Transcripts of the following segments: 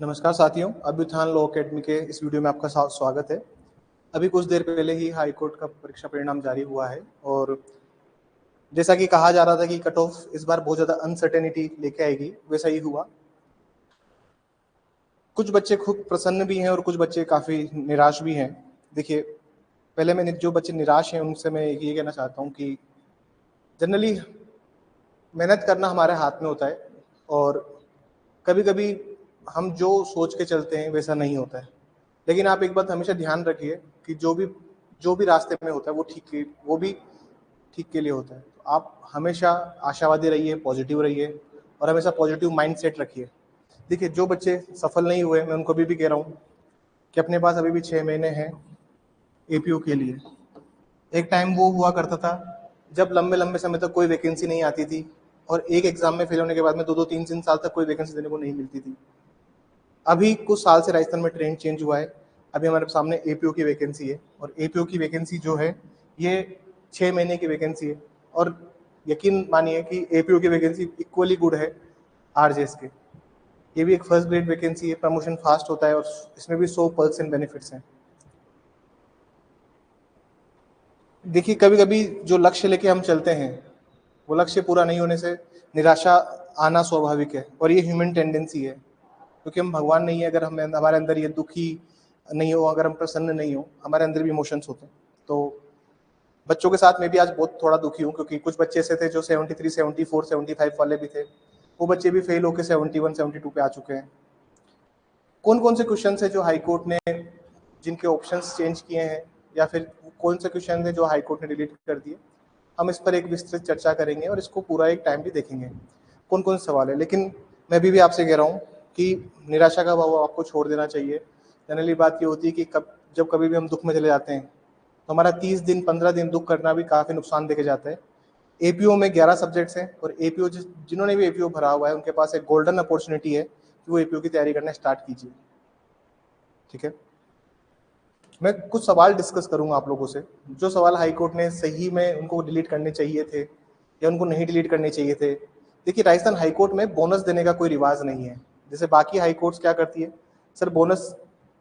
नमस्कार साथियों, अभ्युत्थान law academy के इस वीडियो में आपका स्वागत है। अभी कुछ देर पहले ही हाई कोर्ट का परीक्षा परिणाम जारी हुआ है और जैसा कि कहा जा रहा था कि कट ऑफ इस बार बहुत ज़्यादा अनसर्टेनिटी लेके आएगी, वैसा ही हुआ। कुछ बच्चे खूब प्रसन्न भी हैं और कुछ बच्चे काफ़ी निराश भी हैं। देखिए, पहले मैंने जो बच्चे निराश हैं उनसे मैं ये कहना चाहता हूँ कि जनरली मेहनत करना हमारे हाथ में होता है और कभी-कभी हम जो सोच के चलते हैं वैसा नहीं होता है। लेकिन आप एक बात हमेशा ध्यान रखिए कि जो भी रास्ते में होता है वो भी ठीक के लिए होता है। तो आप हमेशा आशावादी रहिए, पॉजिटिव रहिए और हमेशा पॉजिटिव माइंडसेट रखिए। देखिए, जो बच्चे सफल नहीं हुए, मैं उनको अभी भी कह रहा हूँ कि अपने पास अभी भी 6 महीने हैं एपीओ के लिए। एक टाइम वो हुआ करता था जब लंबे-लंबे समय तक कोई वैकेंसी नहीं आती थी और एक एग्ज़ाम में फेल होने के बाद में 2-2 3-3 साल तक कोई वैकेंसी देने को नहीं मिलती थी। अभी कुछ साल से राजस्थान में ट्रेंड चेंज हुआ है। अभी हमारे सामने एपीओ की वैकेंसी है और एपीओ की वैकेंसी जो है ये 6 महीने की वैकेंसी है और यकीन मानिए कि एपीओ की वैकेंसी इक्वली गुड है आरजेएस के। ये भी एक फर्स्ट ग्रेड वैकेंसी है, प्रमोशन फास्ट होता है और इसमें भी 100% बेनिफिट्स हैं। देखिए, कभी-कभी जो लक्ष्य लेके हम चलते हैं, वो लक्ष्य पूरा नहीं होने से निराशा आना स्वाभाविक है और ये ह्यूमन टेंडेंसी है। क्योंकि हम भगवान नहीं है, अगर हम हमारे अंदर ये दुखी नहीं हो, अगर हम प्रसन्न नहीं हो, हमारे अंदर भी इमोशंस होते हैं। तो बच्चों के साथ मैं भी आज बहुत थोड़ा दुखी हूँ क्योंकि कुछ बच्चे ऐसे थे जो 73, 74, 75 वाले भी थे। वो बच्चे भी फेल होकर 71, 72 पे आ चुके हैं। कौन कौन से क्वेश्चन है जो हाई कोर्ट ने जिनके ऑप्शंस चेंज किए हैं या फिर कौन से क्वेश्चन है जो हाई कोर्ट ने डिलीट कर दिए, हम इस पर एक विस्तृत चर्चा करेंगे और इसको पूरा एक टाइम भी देखेंगे कौन कौन से सवाल है। लेकिन मैं भी आपसे कह रहा हूँ कि निराशा का भाव आपको छोड़ देना चाहिए। जनरली बात ये होती है कि जब कभी भी हम दुख में चले जाते हैं तो हमारा 30 दिन 15 दिन दुख करना भी काफ़ी नुकसान देके जाता है। एपीओ में 11 सब्जेक्ट्स हैं और एपीओ जिन्होंने भी एपीओ भरा हुआ है उनके पास एक गोल्डन अपॉर्चुनिटी है कि वो एपीओ की तैयारी करना स्टार्ट कीजिए। ठीक है, मैं कुछ सवाल डिस्कस करूंगा आप लोगों से। जो सवाल हाई कोर्ट ने सही में उनको डिलीट करने चाहिए थे या उनको नहीं डिलीट करने चाहिए थे। देखिए, राजस्थान हाई कोर्ट में बोनस देने का कोई रिवाज नहीं है। जैसे बाकी हाई कोर्ट्स क्या करती है, सर बोनस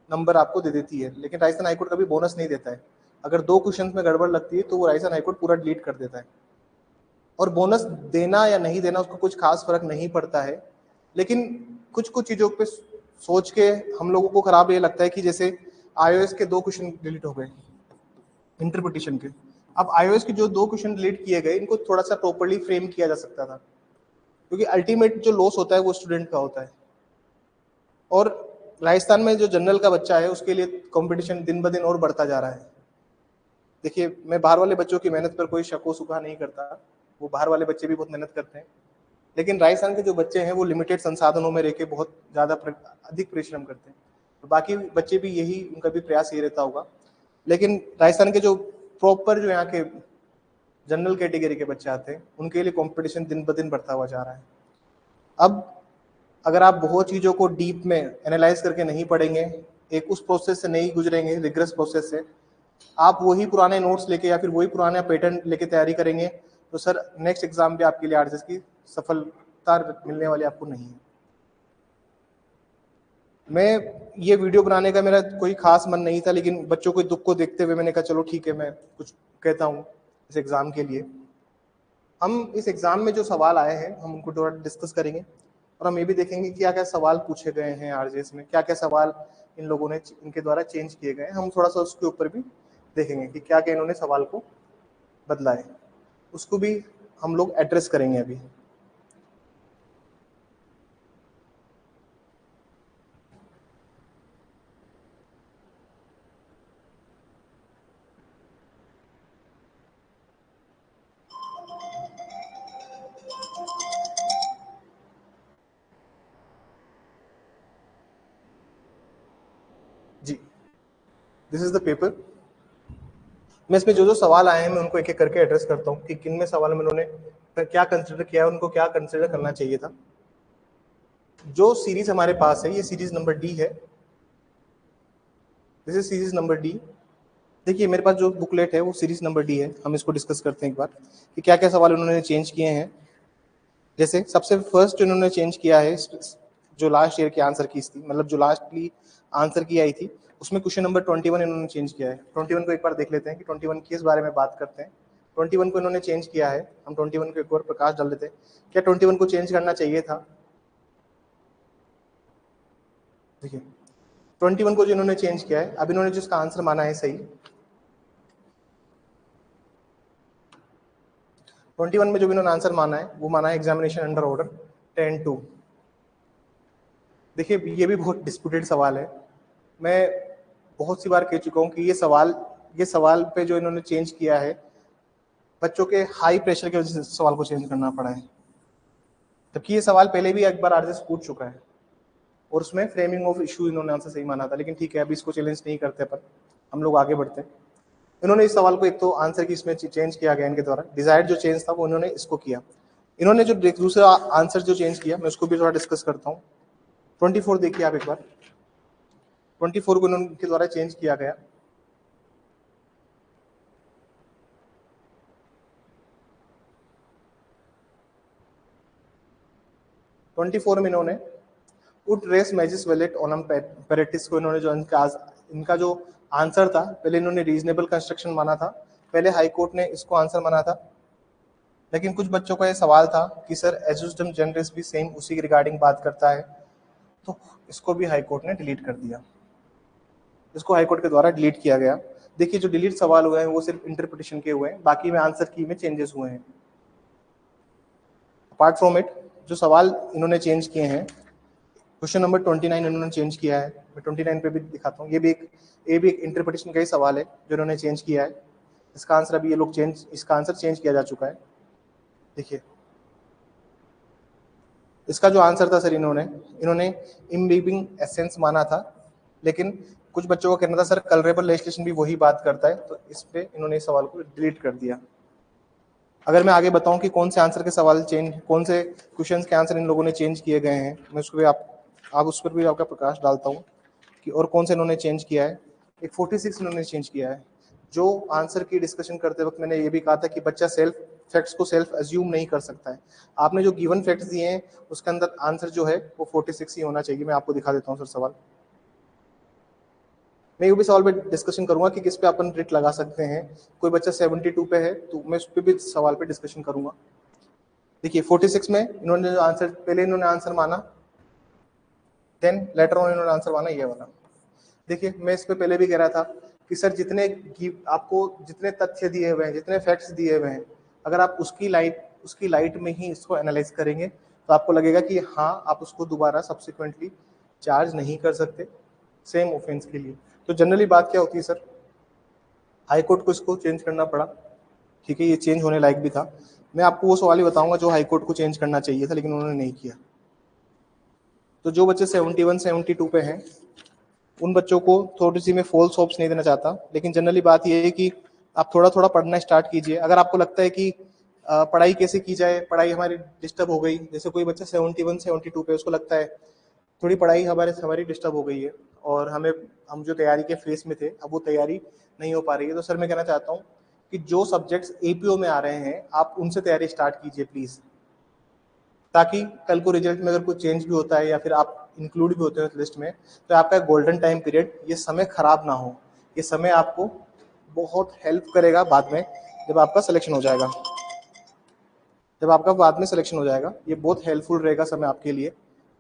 नंबर आपको दे देती है, लेकिन राजस्थान हाई कोर्ट कभी बोनस नहीं देता है। अगर 2 क्वेश्चन में गड़बड़ लगती है तो वो राजस्थान हाई कोर्ट पूरा डिलीट कर देता है। और बोनस देना या नहीं देना उसको कुछ खास फर्क नहीं पड़ता है। लेकिन कुछ कुछ चीज़ों पे सोच के हम लोगों को खराब ये लगता है कि जैसे आईओएस के 2 क्वेश्चन डिलीट हो गए इंटरप्रिटेशन के। अब आईओएस के जो 2 क्वेश्चन डिलीट किए गए, इनको थोड़ा सा प्रॉपर्ली फ्रेम किया जा सकता था, क्योंकि अल्टीमेट जो लॉस होता है वो स्टूडेंट का होता है। और राजस्थान में जो जनरल का बच्चा है उसके लिए कंपटीशन दिन ब दिन और बढ़ता जा रहा है। देखिए, मैं बाहर वाले बच्चों की मेहनत पर कोई शको शुबा नहीं करता, वो बाहर वाले बच्चे भी बहुत मेहनत करते हैं। लेकिन राजस्थान के जो बच्चे हैं वो लिमिटेड संसाधनों में रहकर बहुत ज़्यादा अधिक परिश्रम करते हैं। तो बाकी बच्चे भी यही, उनका भी प्रयास ये रहता होगा। लेकिन राजस्थान के जो प्रॉपर जो यहाँ के जनरल कैटेगरी के बच्चे आते हैं उनके लिए कंपटीशन दिन ब दिन बढ़ता हुआ जा रहा है। अब अगर आप बहुत चीज़ों को डीप में एनालाइज करके नहीं पढ़ेंगे, एक उस प्रोसेस से नहीं गुजरेंगे, रिग्रेस प्रोसेस से, आप वही पुराने नोट्स लेके या फिर वही पुराना पैटर्न लेके तैयारी करेंगे तो सर नेक्स्ट एग्जाम भी आपके लिए आरजेएस की सफलता मिलने वाली आपको नहीं है। मैं ये वीडियो बनाने का मेरा कोई खास मन नहीं था, लेकिन बच्चों के दुख को देखते हुए मैंने कहा चलो ठीक है, मैं कुछ कहता हूँ इस एग्जाम के लिए। हम इस एग्जाम में जो सवाल आए हैं हम उनको थोड़ा डिस्कस करेंगे और हम ये भी देखेंगे क्या क्या सवाल पूछे गए हैं आरजेएस में, क्या क्या सवाल इन लोगों ने इनके द्वारा चेंज किए गए हैं। हम थोड़ा सा उसके ऊपर भी देखेंगे कि क्या क्या इन्होंने सवाल को बदला है, उसको भी हम लोग एड्रेस करेंगे अभी। जी, दिस इज द पेपर। मैं इसमें जो जो सवाल आए हैं मैं उनको एक एक करके एड्रेस करता हूँ कि किन में सवाल में उन्होंने क्या कंसिडर किया है, उनको क्या कंसिडर करना चाहिए था। जो सीरीज हमारे पास है ये सीरीज नंबर डी है। This is series number D. देखिए, मेरे पास जो बुकलेट है वो सीरीज नंबर डी है। हम इसको डिस्कस करते हैं एक बार कि क्या क्या सवाल उन्होंने चेंज किए हैं। जैसे सबसे फर्स्ट इन्होंने चेंज किया है जो लास्ट ईयर की आंसर कीज थी, मतलब जो लास्टली आंसर की आई थी, उसमें क्वेश्चन नंबर 21 इन्होंने चेंज किया है। 21 को एक बार देख लेते हैं कि 21 किस बारे में बात करते हैं। 21 को इन्होंने चेंज किया है, हम 21 को एक बार प्रकाश डाल देते हैं। क्या 21 को चेंज करना चाहिए था? देखिए 21 को जो इन्होंने चेंज किया है, अब इन्होंने जिसका आंसर माना है सही, 21 में जो इन्होंने आंसर माना है वो माना है एग्जामिनेशन अंडर ऑर्डर 10-2। देखिए ये भी बहुत डिस्प्यूटेड सवाल है। मैं बहुत सी बार कह चुका हूँ कि ये सवाल पे जो इन्होंने चेंज किया है, बच्चों के हाई प्रेशर की वजह से सवाल को चेंज करना पड़ा है। जबकि ये सवाल पहले भी एक बार आरजेएस पूछ चुका है और उसमें फ्रेमिंग ऑफ इशू इन्होंने आंसर सही माना था। लेकिन ठीक है, अभी इसको चैलेंज नहीं करते, पर हम लोग आगे बढ़ते हैं। इन्होंने इस सवाल को एक तो आंसर की इसमें चेंज किया गया इनके द्वारा, डिजायर्ड जो चेंज था वो इन्होंने इसको किया। इन्होंने जो दूसरा आंसर जो चेंज किया, मैं उसको भी थोड़ा डिस्कस करता हूँ। 24 देखिए आप एक बार, 24 को इनके द्वारा चेंज किया गया। ट्वेंटी में इन्होंने उड रेस मैजिस वेलेट ओनम पेरेटिस को इन्होंने जो इनका जो आंसर था, पहले इन्होंने रीजनेबल कंस्ट्रक्शन माना था, पहले हाई कोर्ट ने इसको आंसर माना था। लेकिन कुछ बच्चों का ये सवाल था कि सर एजुस्डम जनरस भी सेम उसी के रिगार्डिंग बात करता है, तो इसको भी हाई कोर्ट ने डिलीट कर दिया। इसको हाई कोर्ट के द्वारा डिलीट किया गया। देखिए जो डिलीट सवाल हुए हैं वो सिर्फ इंटरप्रिटेशन के हुए हैं, बाकी में आंसर की में चेंजेस हुए हैं। अपार्ट फ्रॉम इट जो सवाल इन्होंने चेंज किए हैं, क्वेश्चन नंबर 29 इन्होंने चेंज किया है। मैं 29 पे भी दिखाता हूँ। ये भी एक इंटरप्रिटेशन का ही सवाल है जो इन्होंने चेंज किया है। इसका आंसर अभी ये लोग इसका आंसर चेंज किया जा चुका है। देखिए इसका जो आंसर था सर, इन्होंने इम्बीबिंग एसेंस माना था, लेकिन कुछ बच्चों का कहना था सर कलरेबल लेजिस्लेशन भी वही बात करता है, तो इस पे इन्होंने इस सवाल को डिलीट कर दिया। अगर मैं आगे बताऊं कि कौन से आंसर के सवाल कौन से क्वेश्चन के आंसर इन लोगों ने चेंज किए गए हैं, मैं उसको भी आप उस पर भी आपका प्रकाश डालता हूँ कि और कौन से इन्होंने चेंज किया है। एक 46 इन्होंने चेंज किया है। जो आंसर की डिस्कशन करते वक्त मैंने ये भी कहा था कि बच्चा फैक्ट्स को सेल्फ एज्यूम नहीं कर सकता है। आपने जो गिवन फैक्ट्स दिए हैं उसके अंदर आंसर जो है वो 46 ही होना चाहिए। मैं आपको दिखा देता हूँ सर सवाल। मैं ये भी सवाल पे डिस्कशन करूंगा कि किस पे अपन रेट लगा सकते हैं। कोई बच्चा 72 पे है तो मैं उस पर भी सवाल पे डिस्कशन करूंगा। देखिए 46 में इन्होंने जो आंसर पहले इन्होंने आंसर माना, देन लेटर ऑन इन्होंने आंसर माना ये वाला। देखिए मैं इस पे पहले भी कह रहा था कि सर आपको जितने तथ्य दिए हुए हैं, जितने फैक्ट्स दिए हुए हैं, अगर आप उसकी लाइट में ही इसको एनालाइज करेंगे तो आपको लगेगा कि हाँ आप उसको दोबारा सब्सिक्वेंटली चार्ज नहीं कर सकते सेम ऑफेंस के लिए। तो जनरली बात क्या होती है सर, हाई कोर्ट को इसको चेंज करना पड़ा। ठीक है, ये चेंज होने लायक भी था। मैं आपको वो सवाल ही बताऊंगा जो हाई कोर्ट को चेंज करना चाहिए था लेकिन उन्होंने नहीं किया। तो जो बच्चे 71 72 पे हैं उन बच्चों को थोड़ी सी मैं फॉल्स होप्स नहीं देना चाहता, लेकिन जनरली बात यह है कि आप थोड़ा थोड़ा पढ़ना स्टार्ट कीजिए। अगर आपको लगता है कि पढ़ाई कैसे की जाए, पढ़ाई हमारी डिस्टर्ब हो गई, जैसे कोई बच्चा 71 72 पे उसको लगता है थोड़ी पढ़ाई हमारी डिस्टर्ब हो गई है और हम जो तैयारी के फेस में थे अब वो तैयारी नहीं हो पा रही है, तो सर मैं कहना चाहता हूँ कि जो सब्जेक्ट्स एपीओ में आ रहे हैं आप उनसे तैयारी स्टार्ट कीजिए प्लीज, ताकि कल को रिजल्ट में अगर कोई चेंज भी होता है या फिर आप इंक्लूड भी होते हैं लिस्ट में तो आपका गोल्डन टाइम पीरियड, ये समय खराब ना हो। ये समय आपको बहुत हेल्प करेगा बाद में जब आपका सिलेक्शन हो जाएगा। ये बहुत हेल्पफुल रहेगा समय आपके लिए।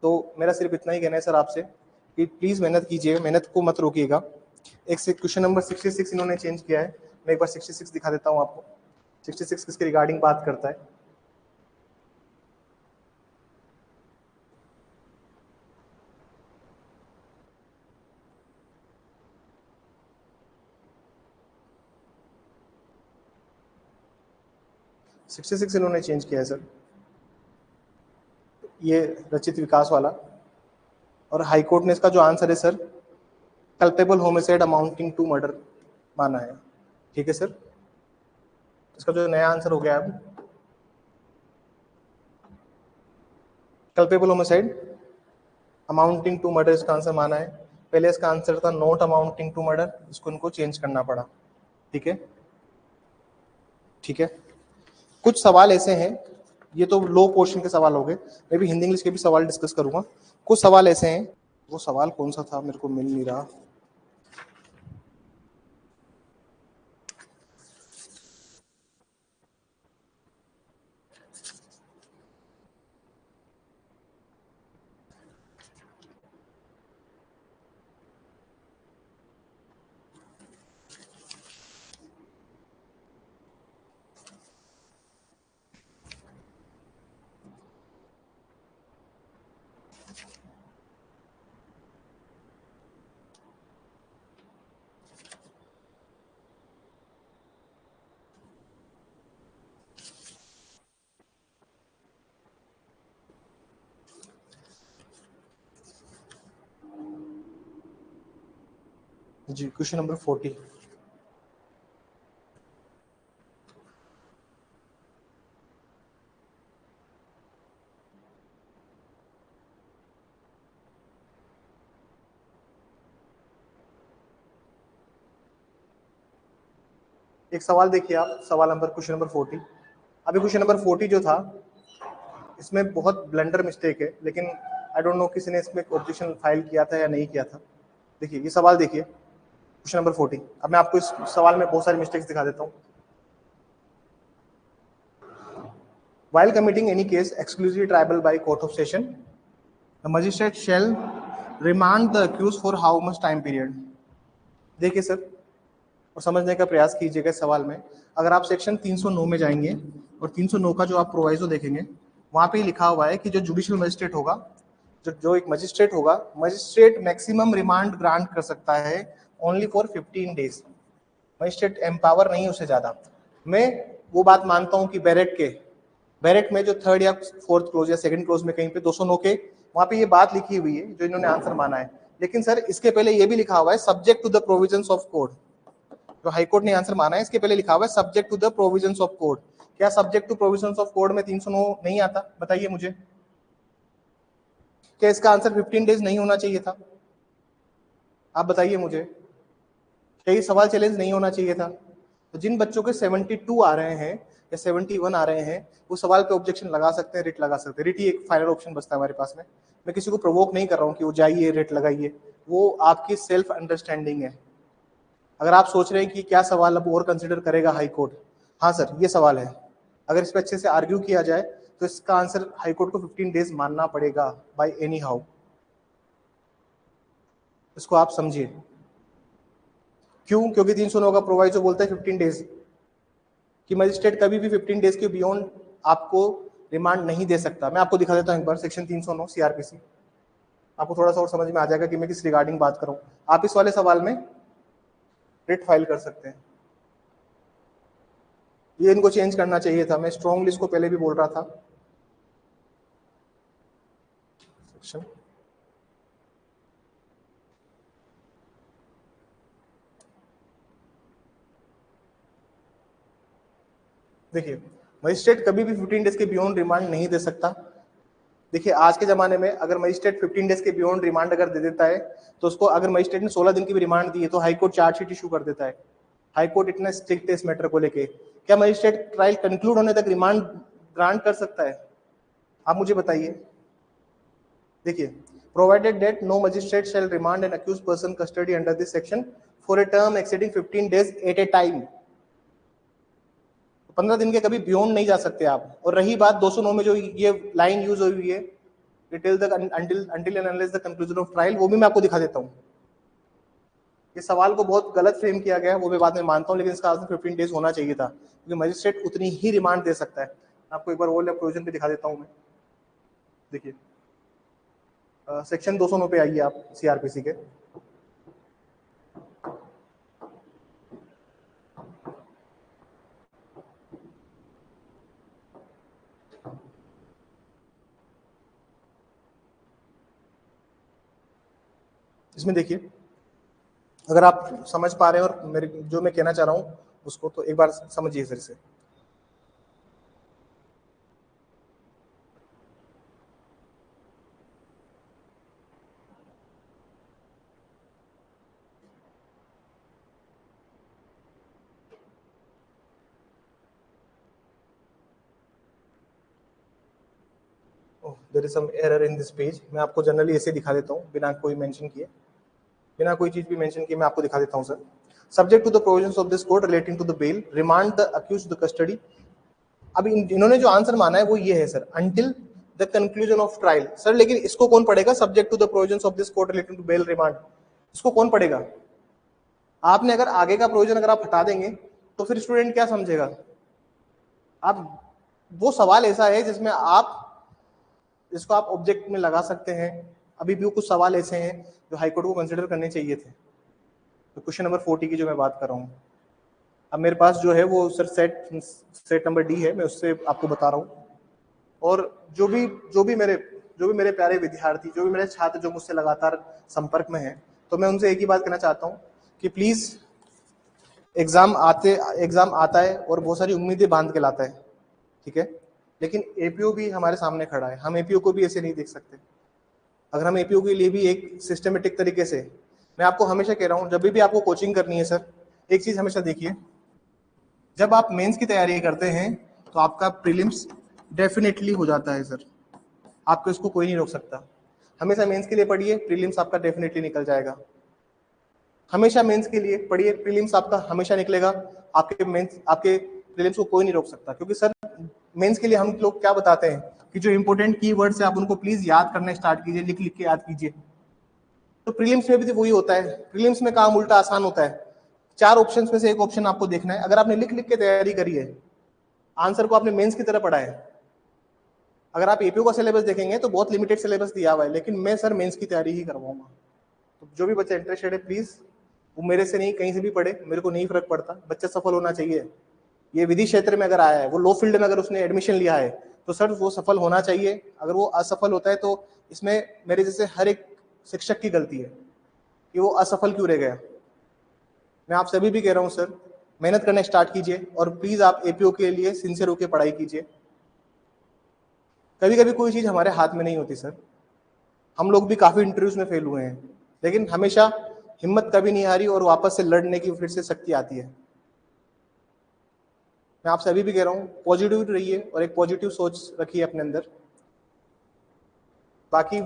तो मेरा सिर्फ इतना ही कहना है सर आपसे कि प्लीज मेहनत कीजिए, मेहनत को मत रोकिएगा। एक से क्वेश्चन नंबर 66 इन्होंने चेंज किया है। मैं एक बार 66 दिखा देता हूँ आपको। 66 किसके रिगार्डिंग बात करता है। सिक्सटी सिक्स इन्होंने चेंज किया है सर, ये रचित विकास वाला। और हाई कोर्ट ने इसका जो आंसर है sir culpable homicide amounting to murder माना है। ठीक है सर, इसका जो नया आंसर हो गया अब culpable homicide amounting to murder इसका आंसर माना है। पहले इसका आंसर था नॉट अमाउंटिंग टू मर्डर, इसको इनको चेंज करना पड़ा। ठीक है, ठीक है। कुछ सवाल ऐसे हैं ये तो लो पोर्शन के सवाल हो गए, मैं भी हिंदी इंग्लिश के भी सवाल डिस्कस करूंगा। कुछ सवाल ऐसे हैं, वो सवाल कौन सा था मेरे को मिल नहीं रहा। जी, क्वेश्चन नंबर 40। एक सवाल देखिए आप, सवाल नंबर क्वेश्चन नंबर 40। अभी क्वेश्चन नंबर 40 जो था, इसमें बहुत ब्लंडर मिस्टेक है, लेकिन आई डोंट नो किसी ने इसमें ऑब्जेक्शन फाइल किया था या नहीं किया था। देखिए ये सवाल देखिए, क्वेश्चन नंबर 40। अब मैं आपको इस सवाल में बहुत सारी मिस्टेक्स दिखा देता हूँ। While committing any case exclusively triable by court of session, the magistrate shall remand the accused for how much time period? देखिए सर, और समझने का प्रयास कीजिएगा इस सवाल में। अगर आप सेक्शन 309 में जाएंगे और 309 का जो आप प्रोवाइजो देखेंगे, वहां पे लिखा हुआ है कि जो जुडिशियल मजिस्ट्रेट होगा, जो एक मजिस्ट्रेट होगा, मजिस्ट्रेट मैक्सिमम रिमांड ग्रांट कर सकता है only for 15 days. Magistrate empower नहीं उससे ज्यादा। मैं वो बात मानता हूँ कि बैरेट में जो थर्ड या फोर्थ क्लोज या सेकंड क्लोज में कहीं पे 209 के वहां पे ये बात लिखी हुई है जो इन्होंने आंसर माना है। लेकिन सर इसके पहले ये भी लिखा हुआ है subject to the provisions of code. जो हाईकोर्ट ने आंसर माना है, इसके पहले लिखा हुआ है subject to the provisions of code. क्या subject to provisions of code में 309 नहीं आता? बताइए मुझे। क्या इसका आंसर 15 डेज नहीं होना चाहिए था? आप बताइए मुझे, क्या ये सवाल चैलेंज नहीं होना चाहिए था? तो जिन बच्चों के 72 आ रहे हैं या 71 आ रहे हैं, वो सवाल पे ऑब्जेक्शन लगा सकते हैं, रिट लगा सकते हैं। रिट ही एक फाइनल ऑप्शन बचता है हमारे पास में। मैं किसी को प्रोवोक नहीं कर रहा हूँ कि वो जाइए रिट लगाइए, वो आपकी सेल्फ अंडरस्टैंडिंग है। अगर आप सोच रहे हैं कि क्या सवाल अब और कंसिडर करेगा हाई कोर्ट, हाँ सर ये सवाल है। अगर इस पर अच्छे से आर्ग्यू किया जाए तो इसका आंसर हाई कोर्ट को 15 डेज मानना पड़ेगा बाय एनी हाउ। इसको आप समझिए। क्यों? क्योंकि 309 का प्रोवाइजो बोलता है 15 डेज कि मजिस्ट्रेट कभी भी 15 डेज के बियॉन्ड आपको रिमांड नहीं दे सकता। मैं आपको दिखा देता हूं एक बार सेक्शन 309 सीआरपीसी, आपको थोड़ा सा और समझ में आ जाएगा कि मैं किस रिगार्डिंग बात करूं। आप इस वाले सवाल में रिट फाइल कर सकते हैं। ये इनको चेंज करना चाहिए था, मैं स्ट्रॉन्गली इसको पहले भी बोल रहा था। सेक्शन देखिए, मजिस्ट्रेट कभी भी 15 डेज के बियॉन्ड रिमांड नहीं दे सकता। देखिए आज के जमाने में अगर मजिस्ट्रेट 15 डेज के बियॉन्ड रिमांड अगर दे देता है तो उसको, अगर मजिस्ट्रेट ने 16 दिन की भी रिमांड दी है तो हाईकोर्ट चार्जशीट इशू कर देता है। हाईकोर्ट इतना स्ट्रिक्ट है इस मैटर को लेके। क्या मजिस्ट्रेट ट्रायल कंक्लूड होने तक रिमांड ग्रांट कर सकता है? आप मुझे बताइए। देखिए, provided that no magistrate shall remand an accused person custody under this section for a term exceeding 15 days at a time. 15 दिन के कभी बियॉन्ड नहीं जा सकते आप। और रही बात 209 में जो ये लाइन यूज हुई है, until and unless the conclusion of trial, वो भी मैं आपको दिखा देता हूँ। ये सवाल को बहुत गलत फ्रेम किया गया है, वो मैं बाद में मानता हूँ, लेकिन इसका आंसर 15 डेज होना चाहिए था, क्योंकि मजिस्ट्रेट उतनी ही रिमांड दे सकता है। आपको एक बार वो प्रोविजन पे दिखा देता हूँ मैं। देखिए सेक्शन 209 पे आइए आप सीआरपीसी के। इसमें देखिए, अगर आप समझ पा रहे हैं और मेरे जो मैं कहना चाह रहा हूँ उसको, तो एक बार समझिए फिर से। There is some error in this page. मैं आपको जनरली ऐसे दिखा देता हूँ बिना कोई मेंशन किए, बिना कोई चीज भी मेंशन किए मैं आपको दिखा देता हूँ sir. Subject to the provisions of this code relating to the bail, remand the accused to the custody. अब इन्होंने जो आंसर माना है वो ये है sir, until the conclusion of trial. Sir लेकिन इसको कौन पढ़ेगा? Subject to the provisions of this code relating to bail remand, इसको कौन पढ़ेगा? आपने अगर आगे का प्रोविजन अगर आप हटा देंगे तो फिर स्टूडेंट क्या समझेगा? आप वो सवाल ऐसा है जिसमें आप इसको आप ऑब्जेक्ट में लगा सकते हैं। अभी भी कुछ सवाल ऐसे हैं जो हाईकोर्ट को कंसिडर करने चाहिए थे। तो क्वेश्चन नंबर 40 की जो मैं बात कर रहा हूँ, अब मेरे पास जो है वो सर सेट नंबर डी है, मैं उससे आपको बता रहा हूँ। और जो भी मेरे प्यारे विद्यार्थी, जो भी मेरे छात्र जो मुझसे लगातार संपर्क में हैं, तो मैं उनसे एक ही बात कहना चाहता हूँ कि प्लीज एग्जाम आता है और बहुत सारी उम्मीदें बांध के लाता है, ठीक है, लेकिन एपीओ भी हमारे सामने खड़ा है। हम एपीओ को भी ऐसे नहीं देख सकते। अगर हम एपीओ के लिए भी एक सिस्टमेटिक तरीके से, मैं आपको हमेशा कह रहा हूँ जब भी आपको कोचिंग करनी है सर, एक चीज हमेशा देखिए, जब आप मेंस की तैयारी करते हैं तो आपका प्रीलिम्स डेफिनेटली हो जाता है सर, आपको इसको कोई नहीं रोक सकता। हमेशा मेंस के लिए पढ़िए, प्रीलिम्स आपका डेफिनेटली निकल जाएगा। हमेशा मेंस के लिए पढ़िए, प्रीलिम्स आपका हमेशा निकलेगा। आपके प्रीलिम्स को कोई नहीं रोक सकता, क्योंकि सर मेंस के लिए हम लोग क्या बताते हैं कि जो इंपॉर्टेंट कीवर्ड्स है आप उनको प्लीज याद करना स्टार्ट कीजिए, लिख लिख के याद कीजिए। तो प्रीलिम्स में भी तो वही होता है। प्रीलिम्स में काम उल्टा आसान होता है। 4 ऑप्शंस में से एक ऑप्शन आपको देखना है। अगर आपने लिख लिख के तैयारी करी है, आंसर को आपने मेंस की तरह पढ़ा है। अगर आप एपीओ का सिलेबस देखेंगे तो बहुत लिमिटेड सिलेबस दिया हुआ है, लेकिन मैं सर मेंस की तैयारी ही करवाऊंगा। तो जो भी बच्चा इंटरेस्टेड है प्लीज वो मेरे से नहीं, कहीं से भी पढ़े, मेरे को नहीं फर्क पड़ता, बच्चा सफल होना चाहिए। ये विधि क्षेत्र में अगर आया है, वो लॉ फील्ड में अगर उसने एडमिशन लिया है, तो सर वो सफल होना चाहिए। अगर वो असफल होता है तो इसमें मेरे जैसे हर एक शिक्षक की गलती है कि वो असफल क्यों रह गया। मैं आप सभी भी कह रहा हूँ सर, मेहनत करना स्टार्ट कीजिए और प्लीज आप एपीओ के लिए सिंसियर होकर पढ़ाई कीजिए। कभी कभी कोई चीज हमारे हाथ में नहीं होती सर। हम लोग भी काफी इंटरव्यूज में फेल हुए हैं, लेकिन हमेशा हिम्मत कभी नहीं हारी और वापस से लड़ने की फिर से शक्ति आती है। मैं आपसे अभी भी कह रहा हूँ, पॉजिटिव रहिए और एक पॉजिटिव सोच रखिए अपने अंदर। बाकी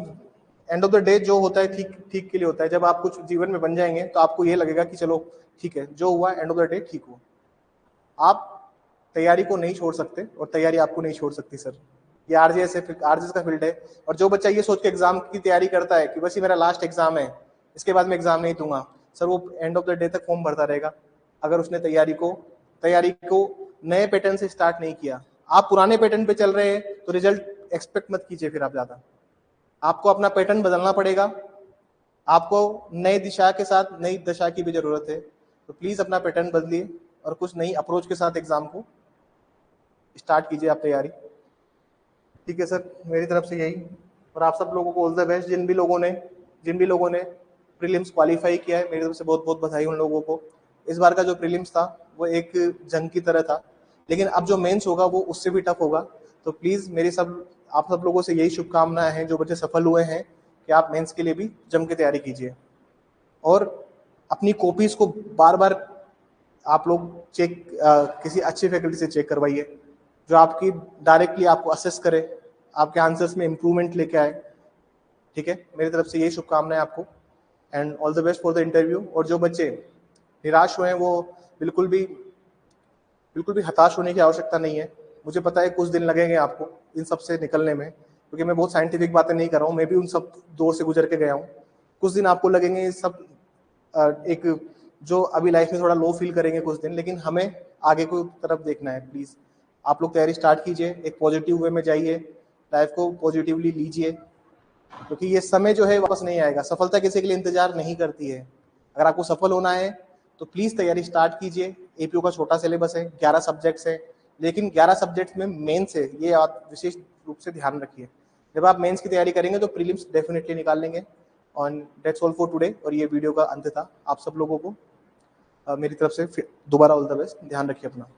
एंड ऑफ द डे जो होता है ठीक ठीक के लिए होता है। जब आप कुछ जीवन में बन जाएंगे तो आपको ये लगेगा कि चलो ठीक है, जो हुआ एंड ऑफ द डे ठीक हुआ। आप तैयारी को नहीं छोड़ सकते और तैयारी आपको नहीं छोड़ सकती सर। ये आरजेएस का फील्ड है। और जो बच्चा ये सोच के एग्जाम की तैयारी करता है कि बस ये मेरा लास्ट एग्जाम है, इसके बाद मैं एग्जाम नहीं दूंगा, सर वो एंड ऑफ द डे तक फॉर्म भरता रहेगा। अगर उसने तैयारी को नए पैटर्न से स्टार्ट नहीं किया। आप पुराने पैटर्न पे चल रहे हैं तो रिजल्ट एक्सपेक्ट मत कीजिए फिर आप ज्यादा। आपको अपना पैटर्न बदलना पड़ेगा। आपको नई दिशा के साथ नई दशा की भी जरूरत है। तो प्लीज अपना पैटर्न बदलिए और कुछ नई अप्रोच के साथ एग्जाम को स्टार्ट कीजिए आप तैयारी। ठीक है सर, मेरी तरफ से यही। और आप सब लोगों को ऑल द बेस्ट। जिन भी लोगों ने प्रीलिम्स क्वालिफाई किया है, मेरी तरफ से बहुत बहुत बधाई उन लोगों को। इस बार का जो प्रीलिम्स था वो एक जंग की तरह था, लेकिन अब जो मेंस होगा वो उससे भी टफ होगा। तो प्लीज आप सब लोगों से यही शुभकामनाएं हैं जो बच्चे सफल हुए हैं कि आप मेंस के लिए भी जम के तैयारी कीजिए। और अपनी कॉपीज को बार बार आप लोग किसी अच्छी फैकल्टी से चेक करवाइए, जो आपकी डायरेक्टली आपको असेस करे, आपके आंसर्स में इंप्रूवमेंट लेके आए। ठीक है, मेरी तरफ से यही शुभकामनाएं आपको and all the best for the interview. और जो बच्चे निराश हुए हैं वो बिल्कुल भी हताश होने की आवश्यकता नहीं है। मुझे पता है कुछ दिन लगेंगे आपको इन सब से निकलने में, क्योंकि मैं बहुत साइंटिफिक बातें नहीं कर रहा हूँ, मैं भी उन सब दौर से गुजर के गया हूँ। कुछ दिन आपको लगेंगे ये सब एक जो अभी लाइफ में थोड़ा लो फील करेंगे कुछ दिन, लेकिन हमें आगे की तरफ देखना है। प्लीज आप लोग तैयारी स्टार्ट कीजिए, एक पॉजिटिव वे में जाइए, लाइफ को पॉजिटिवली लीजिए, क्योंकि ये समय जो है वापस नहीं आएगा। सफलता किसी के लिए इंतजार नहीं करती है। अगर आपको सफल होना है तो प्लीज तैयारी स्टार्ट कीजिए। एपीओ का छोटा सिलेबस है, 11 सब्जेक्ट्स है, लेकिन 11 सब्जेक्ट्स में मेंस है, ये आप विशेष रूप से ध्यान रखिए। जब आप मेंस की तैयारी करेंगे तो प्रीलिम्स डेफिनेटली निकाल लेंगे। On that's all for today. और ये वीडियो का अंत था। आप सब लोगों को मेरी तरफ से दोबारा ऑल द बेस्ट। ध्यान रखिए अपना।